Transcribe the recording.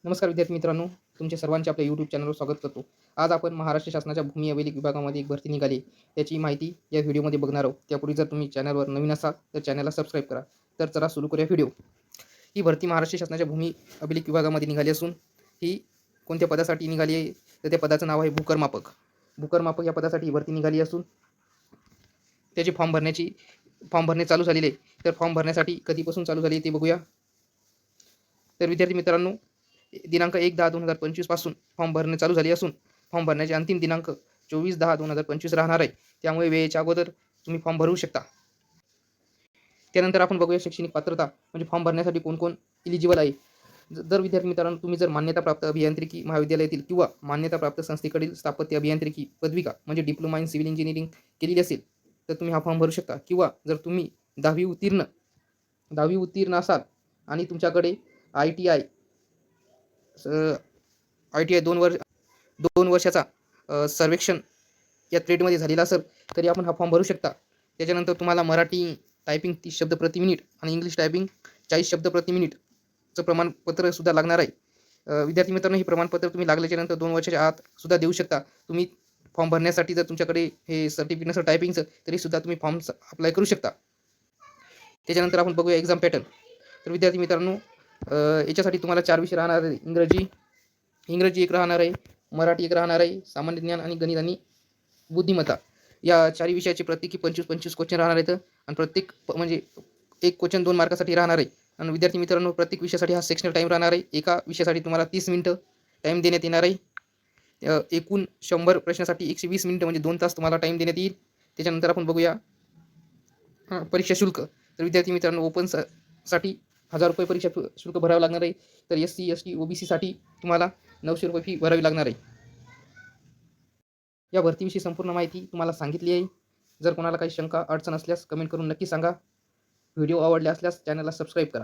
नमस्कार विद्यार्थी मित्रांनो, तुमच्या सर्वांचे आपल्या यूट्यूब चॅनलवर स्वागत करतो. आज आपण महाराष्ट्र शासनाच्या भूमी अभिलेख विभागामध्ये एक भरती निघाली त्याची माहिती या व्हिडिओमध्ये बघणार आहोत. त्यापूर्वी जर तुम्ही चॅनलवर नवीन असाल तर चॅनलला सबस्क्राईब करा. तर चला सुरू करूया व्हिडिओ. ही भरती महाराष्ट्र शासनाच्या भूमी अभिलेख विभागामध्ये निघाली असून ही कोणत्या पदासाठी निघाली आहे तर त्या पदाचं नाव आहे भूकरमापक. भूकरमापक या पदासाठी ही भरती निघाली असून त्याचे फॉर्म भरणे चालू झालेले आहे. तर फॉर्म भरण्यासाठी कधीपासून चालू झाली ते बघूया. तर विद्यार्थी मित्रांनो, दिनांक 1/10/2025 पासून फॉर्म भरणे चालू झाली असून फॉर्म भरण्याचे अंतिम दिनांक 24/10/2025 राहणार आहे. त्यामुळे वेळेच्या अगोदर तुम्ही फॉर्म भरू शकता. त्यानंतर आपण बघूया शैक्षणिक पात्रता, म्हणजे फॉर्म भरण्यासाठी कोण कोण इलिजिबल आहे. जर विद्यार्थी मित्रांनो तुम्ही जर मान्यताप्राप्त अभियांत्रिकी महाविद्यालयातील किंवा मान्यताप्राप्त संस्थेकडील स्थापत्य अभियांत्रिकी पदविका म्हणजे डिप्लोमा इन सिव्हिल इंजिनिअरिंग केलेली असेल तर तुम्ही हा फॉर्म भरू शकता. किंवा जर तुम्ही 10वी उत्तीर्ण असाल आणि तुमच्याकडे ITI 2 वर्षाचा सर्वेक्षण या ट्रेडमध्ये झालेला असेल तरी आपण हा फॉर्म भरू शकता. त्याच्यानंतर तुम्हाला मराठी टायपिंग 30 शब्द प्रति मिनिट आणि इंग्लिश टायपिंग 40 शब्द प्रति मिनिटचं प्रमाणपत्रसुद्धा लागणार आहे. विद्यार्थी मित्रांनो, हे प्रमाणपत्र तुम्ही लागल्याच्यानंतर 2 वर्षाच्या आत सुद्धा देऊ शकता. तुम्ही फॉर्म भरण्यासाठी जर तुमच्याकडे हे सर्टिफिकेट नसेल टायपिंगचं तरीसुद्धा तुम्ही फॉर्म अप्लाय करू शकता. त्याच्यानंतर आपण बघूया एक्झाम पॅटर्न. तर विद्यार्थी मित्रांनो, याच्यासाठी तुम्हाला 4 विषय राहणार आहे. इंग्रजी एक राहणार आहे, मराठी एक राहणार आहे, सामान्य ज्ञान आणि गणित आणि बुद्धिमत्ता या 4 विषयाचे प्रत्येकी 25-25 क्वेश्चन राहणार आहेत. आणि प्रत्येक म्हणजे एक क्वेश्चन 2 मार्कासाठी राहणार आहे. आणि विद्यार्थी मित्रांनो, प्रत्येक विषयासाठी हा सेक्शनल टाईम राहणार आहे. एका विषयासाठी तुम्हाला 30 मिनिटं टाईम देण्यात येणार आहे. एकूण 100 प्रश्नासाठी 120 मिनिटं म्हणजे 2 तास तुम्हाला टाईम देण्यात येईल. त्याच्यानंतर आपण बघूया परीक्षा शुल्क. तर विद्यार्थी मित्रांनो, साठी ₹1000 परीक्षा शुल्क भरावं लागणार आहे. तर SC, ST, OBC साठी तुम्हाला ₹900 फी भरावी लागणार आहे. या भरतीविषयी संपूर्ण माहिती तुम्हाला सांगितली आहे. जर कोणाला काही शंका अडचण असल्यास कमेंट करून नक्की सांगा. व्हिडिओ आवडले असल्यास चॅनलला सबस्क्राईब करा.